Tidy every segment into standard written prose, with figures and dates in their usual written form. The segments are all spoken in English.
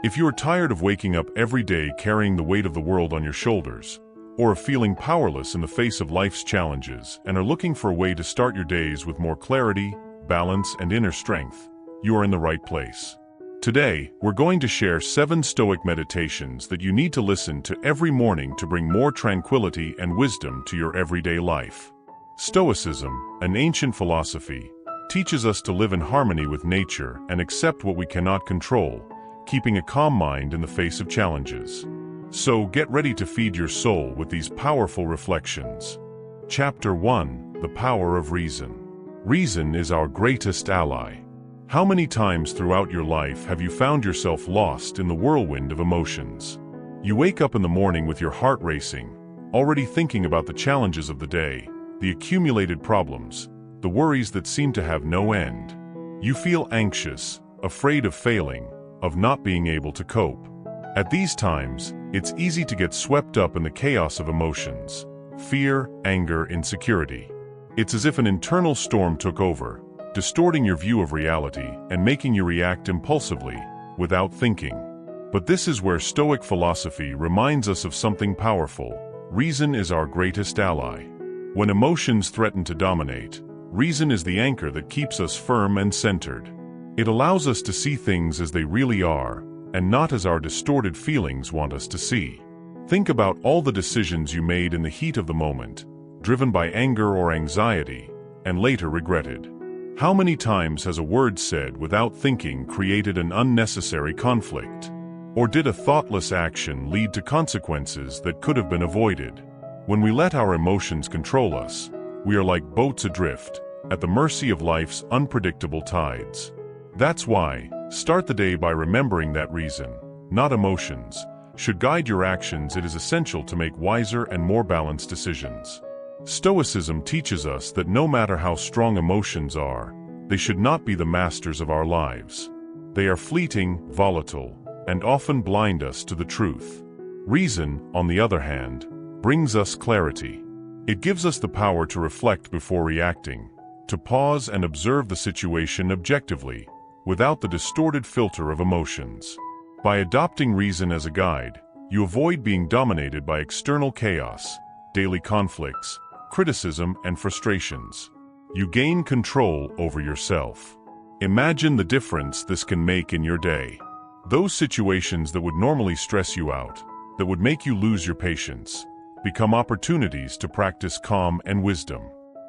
If you are tired of waking up every day carrying the weight of the world on your shoulders, or of feeling powerless in the face of life's challenges and are looking for a way to start your days with more clarity, balance, and inner strength, you are in the right place. Today, we're going to share 7 Stoic meditations that you need to listen to every morning to bring more tranquility and wisdom to your everyday life. Stoicism, an ancient philosophy, teaches us to live in harmony with nature and accept what we cannot control, keeping a calm mind in the face of challenges. So get ready to feed your soul with these powerful reflections. Chapter 1: The Power of Reason. Reason is our greatest ally. How many times throughout your life have you found yourself lost in the whirlwind of emotions? You wake up in the morning with your heart racing, already thinking about the challenges of the day, the accumulated problems, the worries that seem to have no end. You feel anxious, afraid of failing, of not being able to cope. At these times, it's easy to get swept up in the chaos of emotions: fear, anger, insecurity. It's as if an internal storm took over, distorting your view of reality and making you react impulsively, without thinking. But this is where Stoic philosophy reminds us of something powerful. Reason is our greatest ally. When emotions threaten to dominate, reason is the anchor that keeps us firm and centered. It allows us to see things as they really are, and not as our distorted feelings want us to see. Think about all the decisions you made in the heat of the moment, driven by anger or anxiety, and later regretted. How many times has a word said without thinking created an unnecessary conflict? Or did a thoughtless action lead to consequences that could have been avoided? When we let our emotions control us, we are like boats adrift, at the mercy of life's unpredictable tides. That's why, start the day by remembering that reason, not emotions, should guide your actions. It is essential to make wiser and more balanced decisions. Stoicism teaches us that no matter how strong emotions are, they should not be the masters of our lives. They are fleeting, volatile, and often blind us to the truth. Reason, on the other hand, brings us clarity. It gives us the power to reflect before reacting, to pause and observe the situation objectively, without the distorted filter of emotions. By adopting reason as a guide, you avoid being dominated by external chaos, daily conflicts, criticism, and frustrations. You gain control over yourself. Imagine the difference this can make in your day. Those situations that would normally stress you out, that would make you lose your patience, become opportunities to practice calm and wisdom.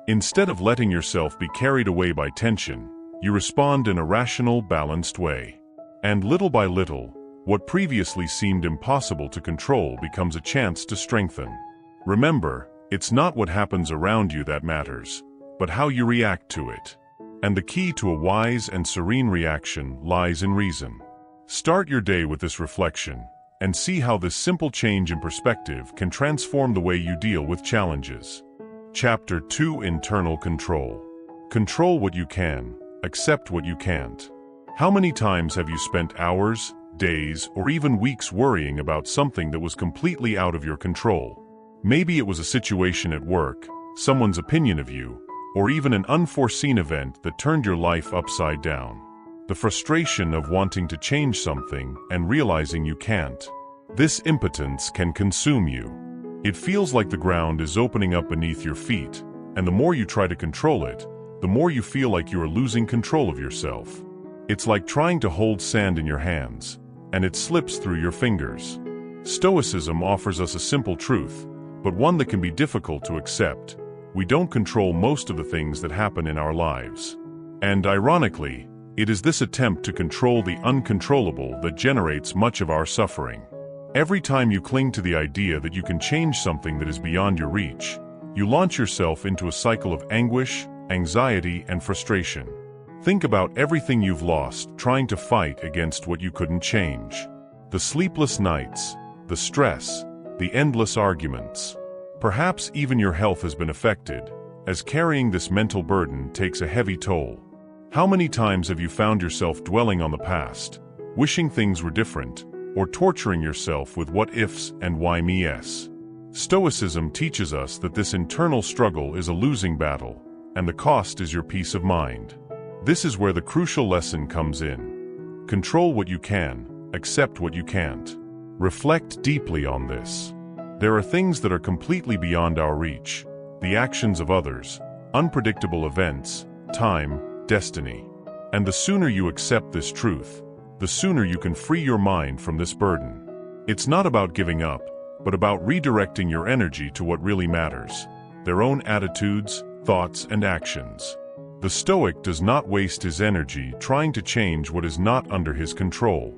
Instead of letting yourself be carried away by tension, you respond in a rational, balanced way. And little by little, what previously seemed impossible to control becomes a chance to strengthen. Remember, it's not what happens around you that matters, but how you react to it. And the key to a wise and serene reaction lies in reason. Start your day with this reflection, and see how this simple change in perspective can transform the way you deal with challenges. Chapter 2: Internal Control. Control what you can, accept what you can't. How many times have you spent hours, days, or even weeks worrying about something that was completely out of your control? Maybe it was a situation at work, someone's opinion of you, or even an unforeseen event that turned your life upside down. The frustration of wanting to change something and realizing you can't. This impotence can consume you. It feels like the ground is opening up beneath your feet, and the more you try to control it, the more you feel like you are losing control of yourself. It's like trying to hold sand in your hands, and it slips through your fingers. Stoicism offers us a simple truth, but one that can be difficult to accept. We don't control most of the things that happen in our lives. And ironically, it is this attempt to control the uncontrollable that generates much of our suffering. Every time you cling to the idea that you can change something that is beyond your reach, you launch yourself into a cycle of anguish, anxiety, and frustration. Think about everything you've lost trying to fight against what you couldn't change. The sleepless nights, the stress, the endless arguments. Perhaps even your health has been affected, as carrying this mental burden takes a heavy toll. How many times have you found yourself dwelling on the past, wishing things were different, or torturing yourself with what-ifs and why-me-s? Stoicism teaches us that this internal struggle is a losing battle, and the cost is your peace of mind. This is where the crucial lesson comes in. Control what you can, accept what you can't. Reflect deeply on this. There are things that are completely beyond our reach: the actions of others, unpredictable events, time, destiny. And the sooner you accept this truth, the sooner you can free your mind from this burden. It's not about giving up, but about redirecting your energy to what really matters: their own attitudes, thoughts, and actions. The Stoic does not waste his energy trying to change what is not under his control.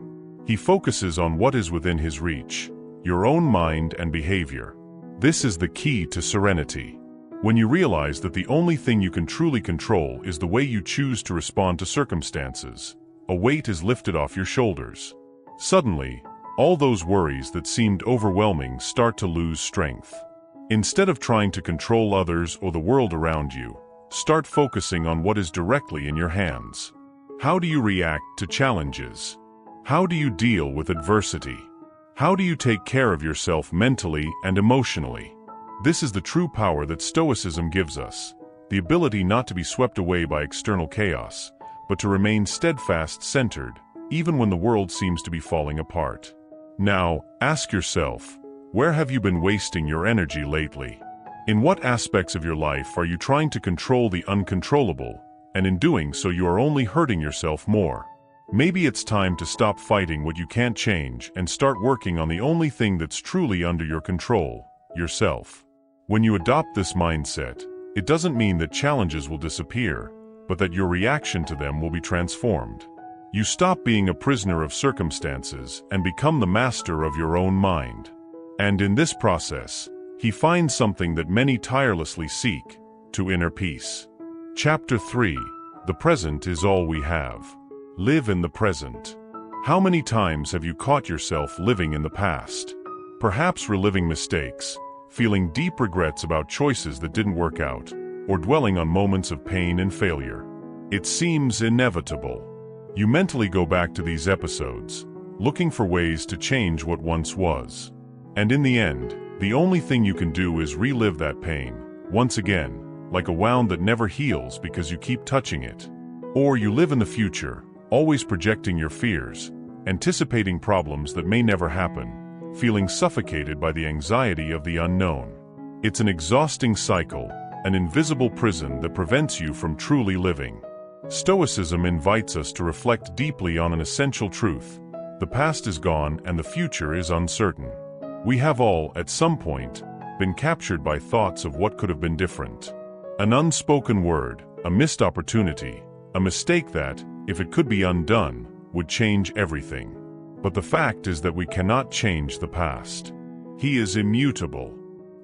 He focuses on what is within his reach: your own mind and behavior. This is the key to serenity. When you realize that the only thing you can truly control is the way you choose to respond to circumstances, a weight is lifted off your shoulders. Suddenly, all those worries that seemed overwhelming start to lose strength. Instead of trying to control others or the world around you, start focusing on what is directly in your hands. How do you react to challenges? How do you deal with adversity? How do you take care of yourself mentally and emotionally? This is the true power that Stoicism gives us: the ability not to be swept away by external chaos, but to remain steadfast, centered, even when the world seems to be falling apart. Now, ask yourself, where have you been wasting your energy lately? In what aspects of your life are you trying to control the uncontrollable, and in doing so you are only hurting yourself more? Maybe it's time to stop fighting what you can't change and start working on the only thing that's truly under your control: yourself. When you adopt this mindset, it doesn't mean that challenges will disappear, but that your reaction to them will be transformed. You stop being a prisoner of circumstances and become the master of your own mind. And in this process, he finds something that many tirelessly seek: to inner peace. Chapter 3: The present is all we have. Live in the present. How many times have you caught yourself living in the past? Perhaps reliving mistakes, feeling deep regrets about choices that didn't work out, or dwelling on moments of pain and failure. It seems inevitable. You mentally go back to these episodes, looking for ways to change what once was. And in the end, the only thing you can do is relive that pain, once again, like a wound that never heals because you keep touching it. Or you live in the future, always projecting your fears, anticipating problems that may never happen, feeling suffocated by the anxiety of the unknown. It's an exhausting cycle, an invisible prison that prevents you from truly living. Stoicism invites us to reflect deeply on an essential truth: the past is gone and the future is uncertain. We have all, at some point, been captured by thoughts of what could have been different. An unspoken word, a missed opportunity, a mistake that, if it could be undone, would change everything. But the fact is that we cannot change the past. He is immutable.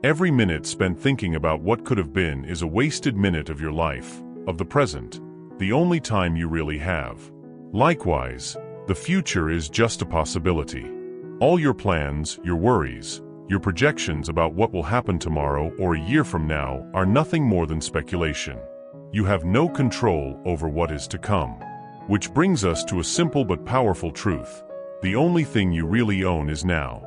Every minute spent thinking about what could have been is a wasted minute of your life, of the present, the only time you really have. Likewise, the future is just a possibility. All your plans, your worries, your projections about what will happen tomorrow or a year from now are nothing more than speculation. You have no control over what is to come. Which brings us to a simple but powerful truth: the only thing you really own is now.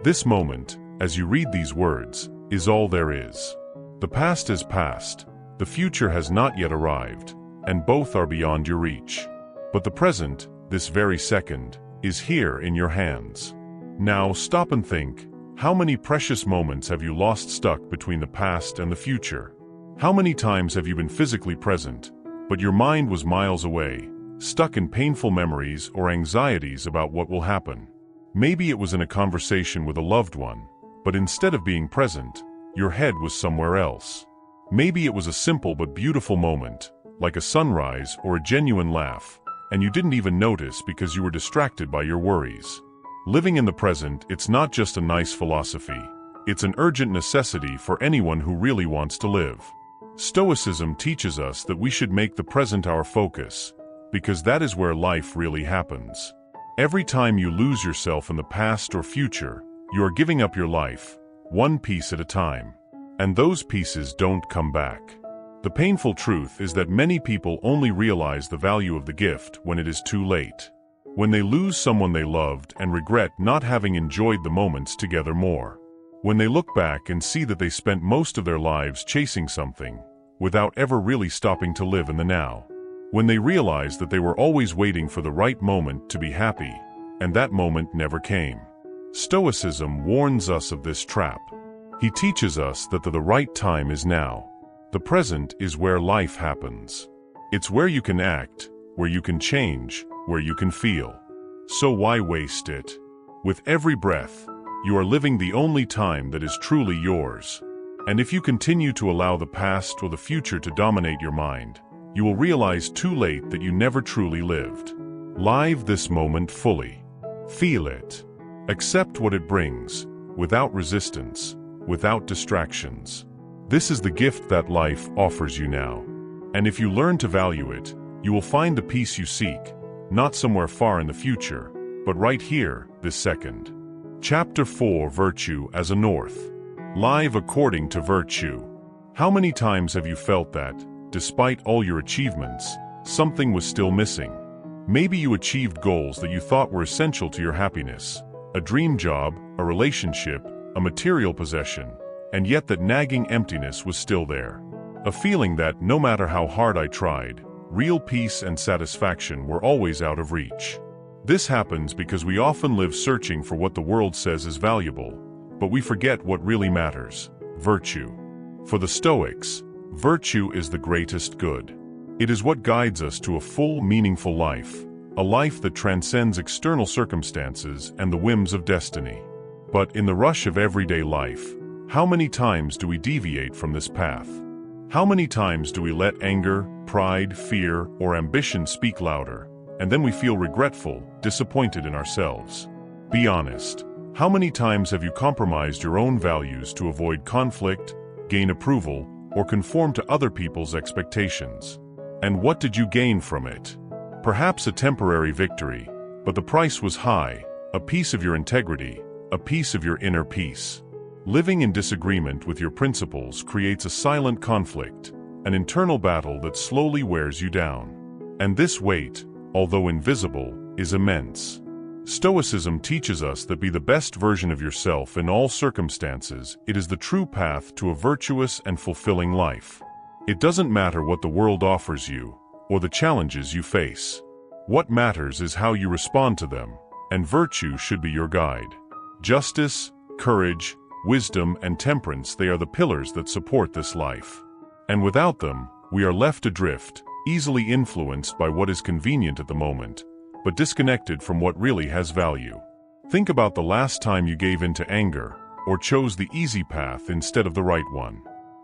This moment, as you read these words, is all there is. The past is past, the future has not yet arrived, and both are beyond your reach. But the present, this very second, is here in your hands. Now stop and think, how many precious moments have you lost stuck between the past and the future? How many times have you been physically present, but your mind was miles away, stuck in painful memories or anxieties about what will happen? Maybe it was in a conversation with a loved one, but instead of being present, your head was somewhere else. Maybe it was a simple but beautiful moment, like a sunrise or a genuine laugh, and you didn't even notice because you were distracted by your worries. Living in the present, it's not just a nice philosophy, it's an urgent necessity for anyone who really wants to live. Stoicism teaches us that we should make the present our focus, because that is where life really happens. Every time you lose yourself in the past or future, you are giving up your life, one piece at a time. And those pieces don't come back. The painful truth is that many people only realize the value of the gift when it is too late. When they lose someone they loved and regret not having enjoyed the moments together more. When they look back and see that they spent most of their lives chasing something, without ever really stopping to live in the now. When they realize that they were always waiting for the right moment to be happy, and that moment never came. Stoicism warns us of this trap. He teaches us that the right time is now. The present is where life happens. It's where you can act, where you can change, where you can feel. So why waste it? With every breath, you are living the only time that is truly yours. And if you continue to allow the past or the future to dominate your mind, you will realize too late that you never truly lived. Live this moment fully. Feel it. Accept what it brings, without resistance, without distractions. This is the gift that life offers you now. And if you learn to value it, you will find the peace you seek, not somewhere far in the future, but right here, this second. Chapter 4: Virtue as a North. Live according to virtue. How many times have you felt that, despite all your achievements, something was still missing? Maybe you achieved goals that you thought were essential to your happiness, a dream job, a relationship, a material possession, and yet that nagging emptiness was still there. A feeling that, no matter how hard I tried, real peace and satisfaction were always out of reach. This happens because we often live searching for what the world says is valuable, but we forget what really matters: virtue. For the Stoics, virtue is the greatest good. It is what guides us to a full, meaningful life, a life that transcends external circumstances and the whims of destiny. But in the rush of everyday life, how many times do we deviate from this path? How many times do we let anger, pride, fear, or ambition speak louder, and then we feel regretful, disappointed in ourselves? Be honest. How many times have you compromised your own values to avoid conflict, gain approval, or conform to other people's expectations? And what did you gain from it? Perhaps a temporary victory, but the price was high: a piece of your integrity, a piece of your inner peace. Living in disagreement with your principles creates a silent conflict, an internal battle that slowly wears you down. And this weight, although invisible, is immense. Stoicism teaches us that be the best version of yourself in all circumstances. It is the true path to a virtuous and fulfilling life. It doesn't matter what the world offers you, or the challenges you face. What matters is how you respond to them, and virtue should be your guide. Justice, courage, wisdom, and temperance, they are the pillars that support this life. And without them, we are left adrift, easily influenced by what is convenient at the moment, but disconnected from what really has value. Think about the last time you gave in to anger, or chose the easy path instead of the right one.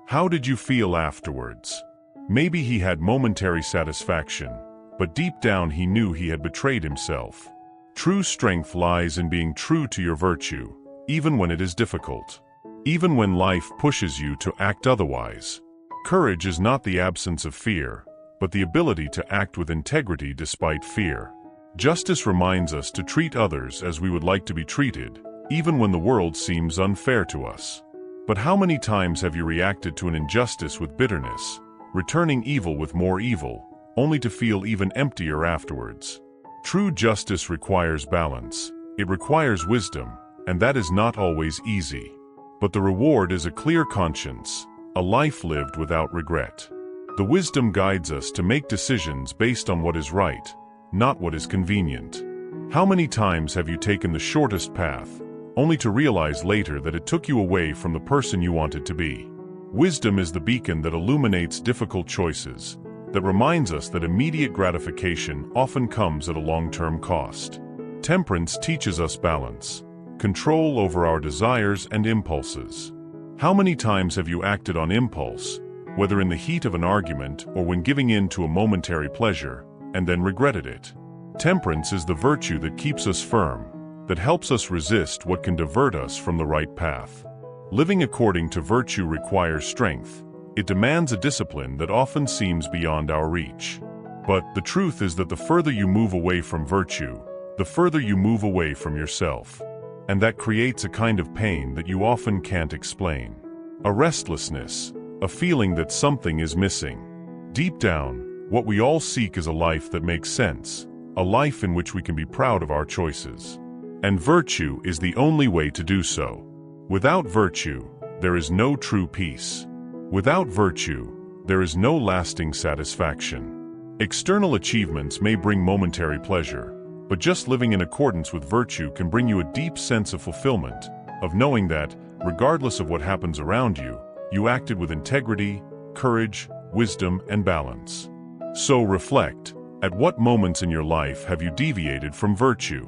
How did you feel afterwards? Maybe he had momentary satisfaction, but deep down he knew he had betrayed himself. True strength lies in being true to your virtue, even when it is difficult. Even when life pushes you to act otherwise. Courage is not the absence of fear, but the ability to act with integrity despite fear. Justice reminds us to treat others as we would like to be treated, even when the world seems unfair to us. But how many times have you reacted to an injustice with bitterness, returning evil with more evil, only to feel even emptier afterwards? True justice requires balance. It requires wisdom, and that is not always easy. But the reward is a clear conscience, a life lived without regret. The wisdom guides us to make decisions based on what is right, not what is convenient. How many times have you taken the shortest path, only to realize later that it took you away from the person you wanted to be? Wisdom is the beacon that illuminates difficult choices, that reminds us that immediate gratification often comes at a long-term cost. Temperance teaches us balance, control over our desires and impulses. How many times have you acted on impulse, whether in the heat of an argument or when giving in to a momentary pleasure, and then regretted it? Temperance is the virtue that keeps us firm, that helps us resist what can divert us from the right path. Living according to virtue requires strength. It demands a discipline that often seems beyond our reach. But the truth is that the further you move away from virtue, the further you move away from yourself. And that creates a kind of pain that you often can't explain. A restlessness, a feeling that something is missing. Deep down, what we all seek is a life that makes sense, a life in which we can be proud of our choices. And virtue is the only way to do so. Without virtue, there is no true peace. Without virtue, there is no lasting satisfaction. External achievements may bring momentary pleasure, But just living in accordance with virtue can bring you a deep sense of fulfillment, of knowing that, regardless of what happens around you, you acted with integrity, courage, wisdom, and balance. So reflect, at what moments in your life have you deviated from virtue?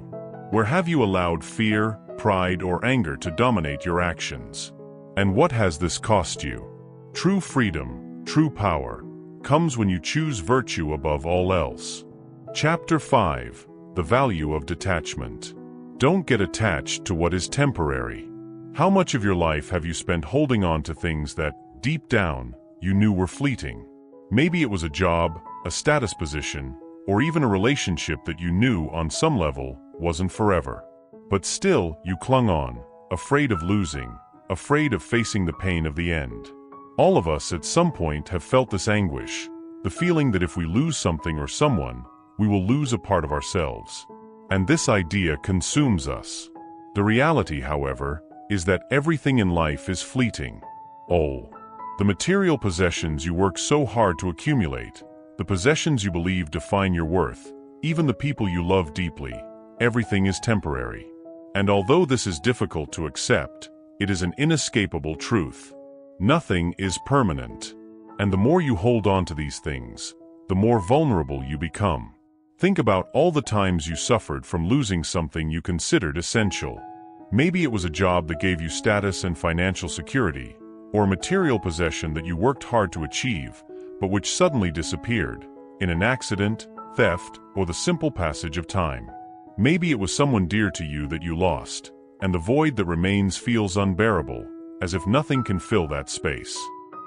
Where have you allowed fear, pride, or anger to dominate your actions? And what has this cost you? True freedom, true power, comes when you choose virtue above all else. Chapter 5. The Value of Detachment. Don't get attached to what is temporary. How much of your life have you spent holding on to things that, deep down, you knew were fleeting? Maybe it was a job, a status position, or even a relationship that you knew on some level wasn't forever. But still, you clung on, afraid of losing, afraid of facing the pain of the end. All of us at some point have felt this anguish, the feeling that if we lose something or someone, we will lose a part of ourselves. And this idea consumes us. The reality, however, is that everything in life is fleeting. Oh, the material possessions you work so hard to accumulate, the possessions you believe define your worth, even the people you love deeply, everything is temporary. And although this is difficult to accept, it is an inescapable truth. Nothing is permanent. And the more you hold on to these things, the more vulnerable you become. Think about all the times you suffered from losing something you considered essential. Maybe it was a job that gave you status and financial security, or a material possession that you worked hard to achieve, but which suddenly disappeared, in an accident, theft, or the simple passage of time. Maybe it was someone dear to you that you lost, and the void that remains feels unbearable, as if nothing can fill that space.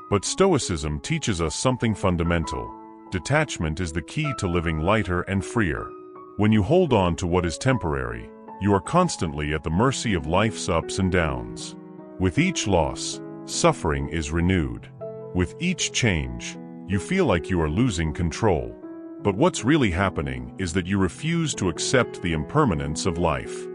But Stoicism teaches us something fundamental. Detachment is the key to living lighter and freer. When you hold on to what is temporary, you are constantly at the mercy of life's ups and downs. With each loss, suffering is renewed. With each change, you feel like you are losing control. But what's really happening is that you refuse to accept the impermanence of life.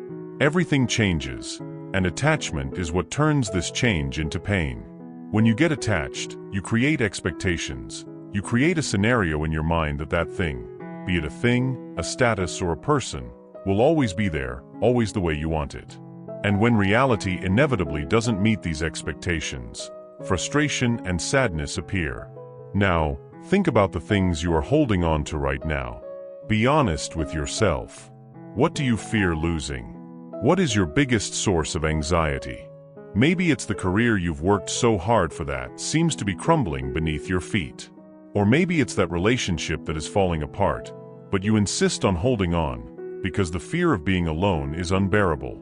Everything changes, and attachment is what turns this change into pain. When you get attached, you create expectations. You create a scenario in your mind that thing, be it a thing, a status, or a person, will always be there, always the way you want it. And when reality inevitably doesn't meet these expectations, frustration and sadness appear. Now, think about the things you are holding on to right now. Be honest with yourself. What do you fear losing? What is your biggest source of anxiety? Maybe it's the career you've worked so hard for that seems to be crumbling beneath your feet. Or maybe it's that relationship that is falling apart, but you insist on holding on, because the fear of being alone is unbearable.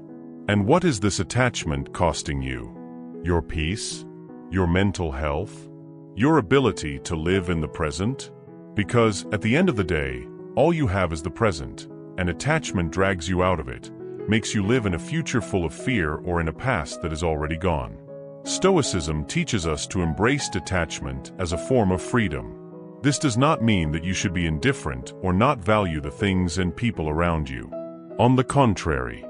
And what is this attachment costing you? Your peace? Your mental health? Your ability to live in the present? Because, at the end of the day, all you have is the present, and attachment drags you out of it, makes you live in a future full of fear or in a past that is already gone. Stoicism teaches us to embrace detachment as a form of freedom. This does not mean that you should be indifferent or not value the things and people around you. On the contrary,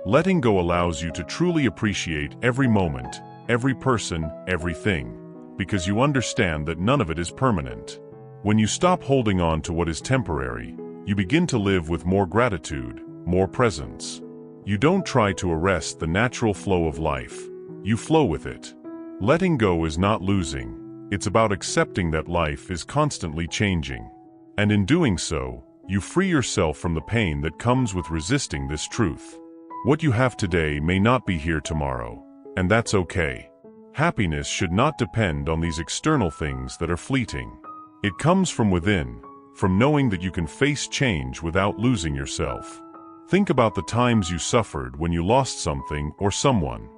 letting go allows you to truly appreciate every moment, every person, everything, because you understand that none of it is permanent. When you stop holding on to what is temporary, you begin to live with more gratitude, more presence. You don't try to arrest the natural flow of life, you flow with it. Letting go is not losing. It's about accepting that life is constantly changing. And in doing so, you free yourself from the pain that comes with resisting this truth. What you have today may not be here tomorrow, and that's okay. Happiness should not depend on these external things that are fleeting. It comes from within, from knowing that you can face change without losing yourself. Think about the times you suffered when you lost something or someone.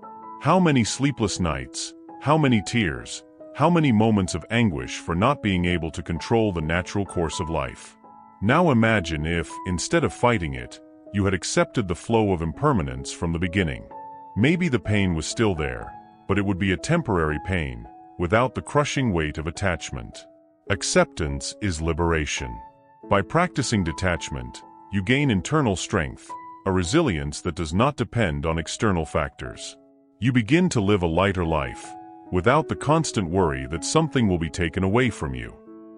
How many sleepless nights, how many tears, how many moments of anguish for not being able to control the natural course of life. Now imagine if, instead of fighting it, you had accepted the flow of impermanence from the beginning. Maybe the pain was still there, but it would be a temporary pain, without the crushing weight of attachment. Acceptance is liberation. By practicing detachment, you gain internal strength, a resilience that does not depend on external factors. You begin to live a lighter life, without the constant worry that something will be taken away from you.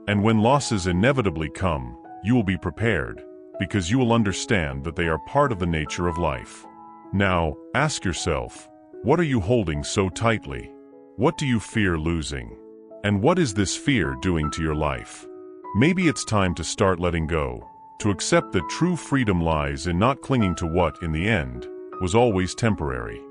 And when losses inevitably come, you will be prepared, because you will understand that they are part of the nature of life. Now, ask yourself, what are you holding so tightly? What do you fear losing? And what is this fear doing to your life? Maybe it's time to start letting go, to accept that true freedom lies in not clinging to what, in the end, was always temporary.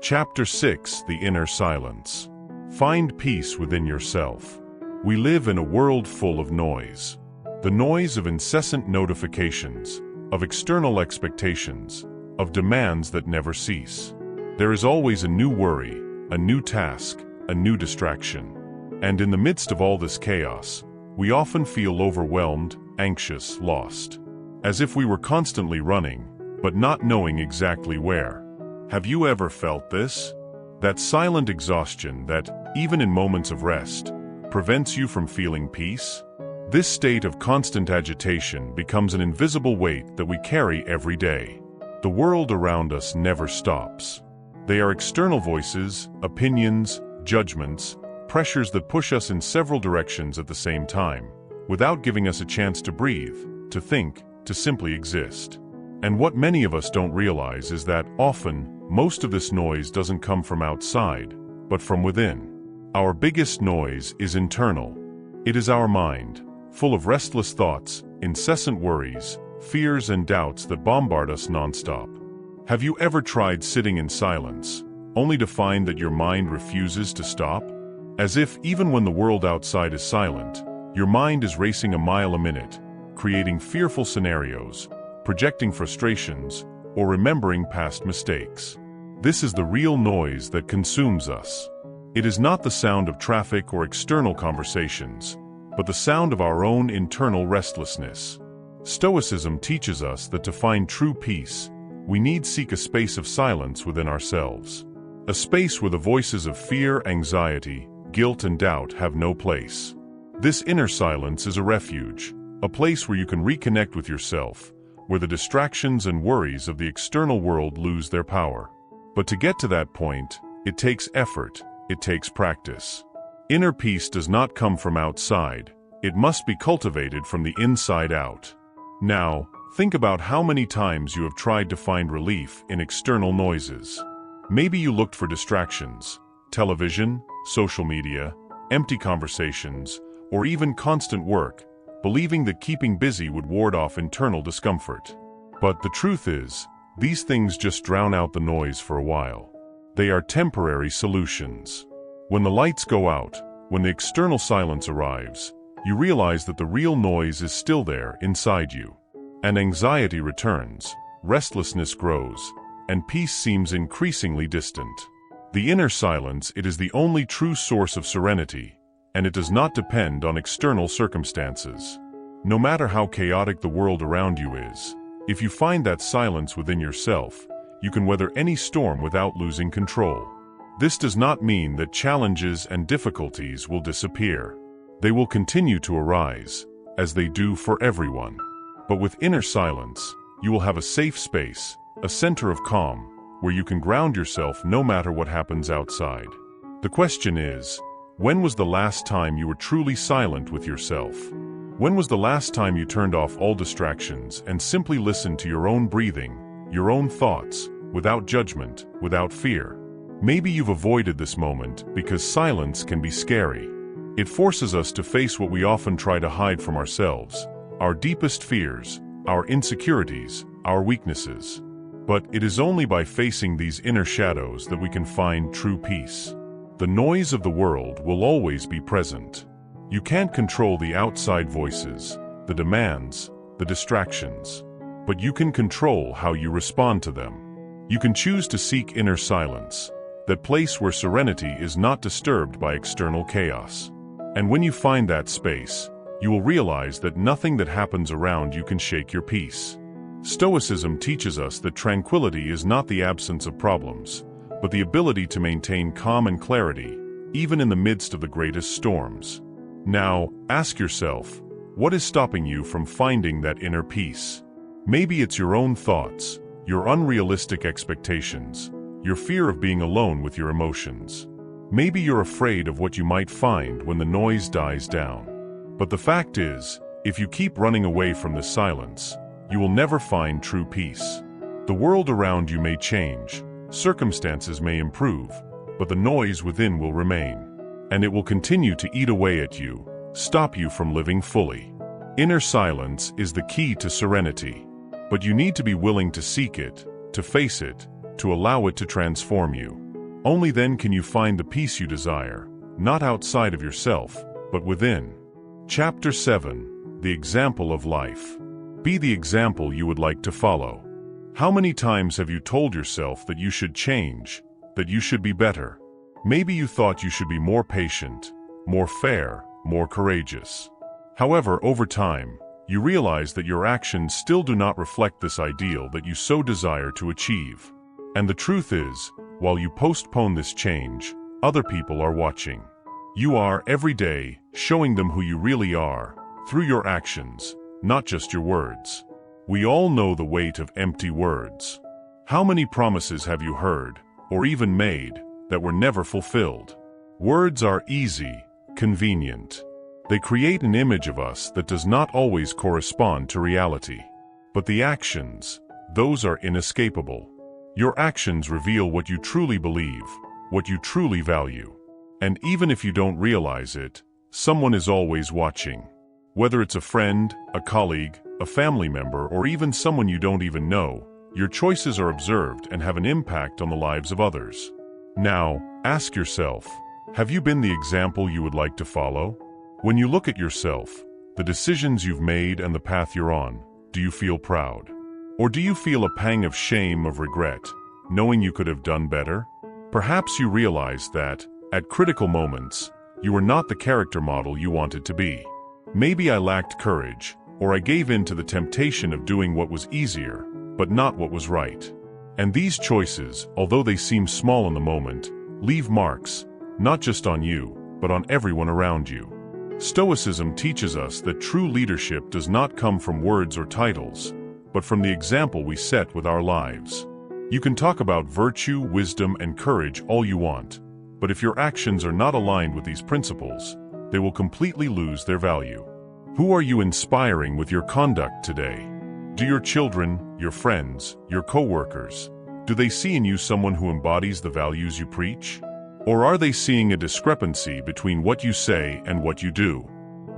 Chapter 6: The Inner Silence. Find peace within yourself. We live in a world full of noise. The noise of incessant notifications, of external expectations, of demands that never cease. There is always a new worry, a new task, a new distraction. And in the midst of all this chaos, we often feel overwhelmed, anxious, lost. As if we were constantly running, but not knowing exactly where. Have you ever felt this? That silent exhaustion that, even in moments of rest, prevents you from feeling peace? This state of constant agitation becomes an invisible weight that we carry every day. The world around us never stops. They are external voices, opinions, judgments, pressures that push us in several directions at the same time, without giving us a chance to breathe, to think, to simply exist. And what many of us don't realize is that, often, most of this noise doesn't come from outside, but from within. Our biggest noise is internal. It is our mind, full of restless thoughts, incessant worries, fears and doubts that bombard us nonstop. Have you ever tried sitting in silence, only to find that your mind refuses to stop? As if, even when the world outside is silent, your mind is racing a mile a minute, creating fearful scenarios, projecting frustrations, or remembering past mistakes. This is the real noise that consumes us. It is not the sound of traffic or external conversations, but the sound of our own internal restlessness. Stoicism teaches us that to find true peace, we need seek a space of silence within ourselves. A space where the voices of fear, anxiety, guilt, and doubt have no place. This inner silence is a refuge, a place where you can reconnect with yourself, where the distractions and worries of the external world lose their power. But to get to that point, it takes effort, it takes practice. Inner peace does not come from outside, it must be cultivated from the inside out. Now, think about how many times you have tried to find relief in external noises. Maybe you looked for distractions, television, social media, empty conversations, or even constant work, believing that keeping busy would ward off internal discomfort. But the truth is, these things just drown out the noise for a while. They are temporary solutions. When the lights go out, when the external silence arrives, you realize that the real noise is still there inside you. And anxiety returns, restlessness grows, and peace seems increasingly distant. The inner silence, it is the only true source of serenity, and it does not depend on external circumstances. No matter how chaotic the world around you is, if you find that silence within yourself, you can weather any storm without losing control. This does not mean that challenges and difficulties will disappear. They will continue to arise, as they do for everyone. But with inner silence, you will have a safe space, a center of calm, where you can ground yourself no matter what happens outside. The question is, when was the last time you were truly silent with yourself? When was the last time you turned off all distractions and simply listened to your own breathing, your own thoughts, without judgment, without fear? Maybe you've avoided this moment because silence can be scary. It forces us to face what we often try to hide from ourselves, our deepest fears, our insecurities, our weaknesses. But it is only by facing these inner shadows that we can find true peace. The noise of the world will always be present. You can't control the outside voices, the demands, the distractions. But you can control how you respond to them. You can choose to seek inner silence, that place where serenity is not disturbed by external chaos. And when you find that space, you will realize that nothing that happens around you can shake your peace. Stoicism teaches us that tranquility is not the absence of problems, but the ability to maintain calm and clarity, even in the midst of the greatest storms. Now, ask yourself, what is stopping you from finding that inner peace? Maybe it's your own thoughts, your unrealistic expectations, your fear of being alone with your emotions. Maybe you're afraid of what you might find when the noise dies down. But the fact is, if you keep running away from the silence, you will never find true peace. The world around you may change, circumstances may improve, but the noise within will remain. And it will continue to eat away at you, stop you from living fully. Inner silence is the key to serenity. But you need to be willing to seek it, to face it, to allow it to transform you. Only then can you find the peace you desire, not outside of yourself, but within. Chapter 7: The Example of Life. Be the example you would like to follow. How many times have you told yourself that you should change, that you should be better? Maybe you thought you should be more patient, more fair, more courageous. However, over time, you realize that your actions still do not reflect this ideal that you so desire to achieve. And the truth is, while you postpone this change, other people are watching. You are, every day, showing them who you really are, through your actions, not just your words. We all know the weight of empty words. How many promises have you heard, or even made, that were never fulfilled? Words are easy, convenient. They create an image of us that does not always correspond to reality. But the actions, those are inescapable. Your actions reveal what you truly believe, what you truly value. And even if you don't realize it, someone is always watching. Whether it's a friend, a colleague, a family member, or even someone you don't even know, your choices are observed and have an impact on the lives of others. Now, ask yourself, have you been the example you would like to follow? When you look at yourself, the decisions you've made and the path you're on, do you feel proud? Or do you feel a pang of shame, of regret, knowing you could have done better? Perhaps you realize that, at critical moments, you were not the character model you wanted to be. Maybe I lacked courage, or I gave in to the temptation of doing what was easier, but not what was right. And these choices, although they seem small in the moment, leave marks, not just on you, but on everyone around you. Stoicism teaches us that true leadership does not come from words or titles, but from the example we set with our lives. You can talk about virtue, wisdom, and courage all you want, but if your actions are not aligned with these principles, they will completely lose their value. Who are you inspiring with your conduct today? Do your children, your friends, your co-workers, do they see in you someone who embodies the values you preach? Or are they seeing a discrepancy between what you say and what you do?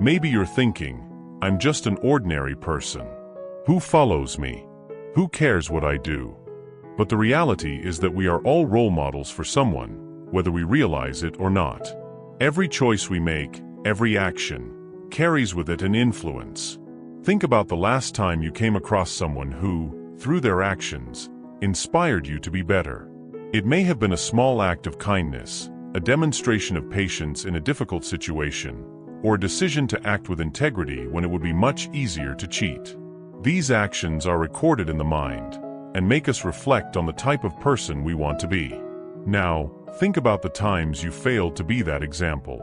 Maybe you're thinking, I'm just an ordinary person. Who follows me? Who cares what I do? But the reality is that we are all role models for someone, whether we realize it or not. Every choice we make, every action, carries with it an influence. Think about the last time you came across someone who, through their actions, inspired you to be better. It may have been a small act of kindness, a demonstration of patience in a difficult situation, or a decision to act with integrity when it would be much easier to cheat. These actions are recorded in the mind, and make us reflect on the type of person we want to be. Now, think about the times you failed to be that example.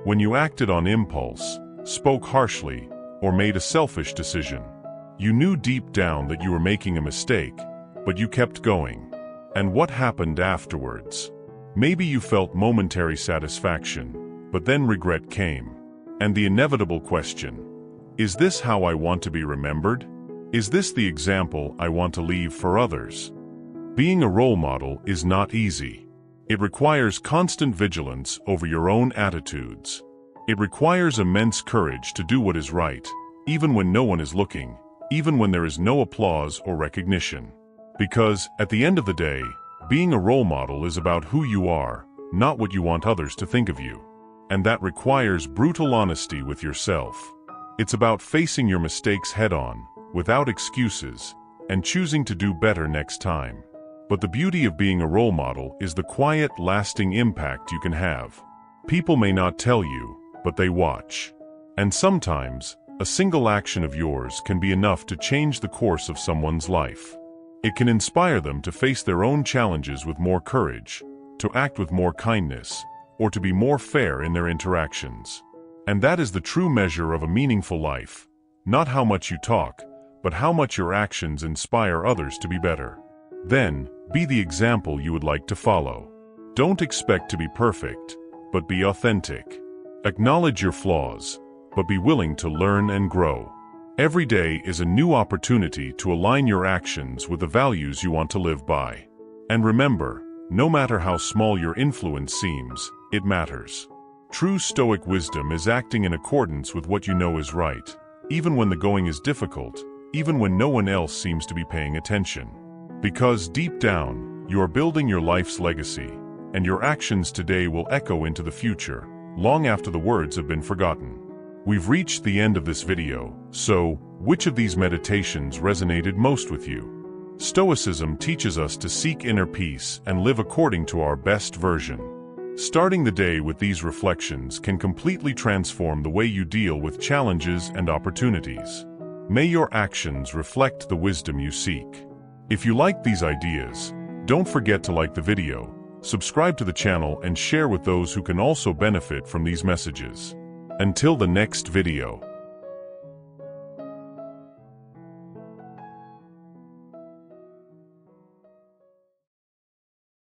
When you acted on impulse, spoke harshly, or made a selfish decision. You knew deep down that you were making a mistake, but you kept going. And what happened afterwards? Maybe you felt momentary satisfaction, but then regret came. And the inevitable question, is this how I want to be remembered? Is this the example I want to leave for others? Being a role model is not easy. It requires constant vigilance over your own attitudes. It requires immense courage to do what is right, even when no one is looking, even when there is no applause or recognition. Because, at the end of the day, being a role model is about who you are, not what you want others to think of you. And that requires brutal honesty with yourself. It's about facing your mistakes head-on, without excuses, and choosing to do better next time. But the beauty of being a role model is the quiet, lasting impact you can have. People may not tell you, but they watch. And sometimes, a single action of yours can be enough to change the course of someone's life. It can inspire them to face their own challenges with more courage, to act with more kindness, or to be more fair in their interactions. And that is the true measure of a meaningful life, not how much you talk, but how much your actions inspire others to be better. Then, be the example you would like to follow. Don't expect to be perfect, but be authentic. Acknowledge your flaws, but be willing to learn and grow. Every day is a new opportunity to align your actions with the values you want to live by. And remember, no matter how small your influence seems, it matters. True Stoic wisdom is acting in accordance with what you know is right, even when the going is difficult, even when no one else seems to be paying attention. Because deep down, you are building your life's legacy, and your actions today will echo into the future, long after the words have been forgotten. We've reached the end of this video, so which of these meditations resonated most with you? Stoicism teaches us to seek inner peace and live according to our best version. Starting the day with these reflections can completely transform the way you deal with challenges and opportunities. May your actions reflect the wisdom you seek. If you like these ideas, don't forget to like the video, subscribe to the channel, and share with those who can also benefit from these messages. Until the next video.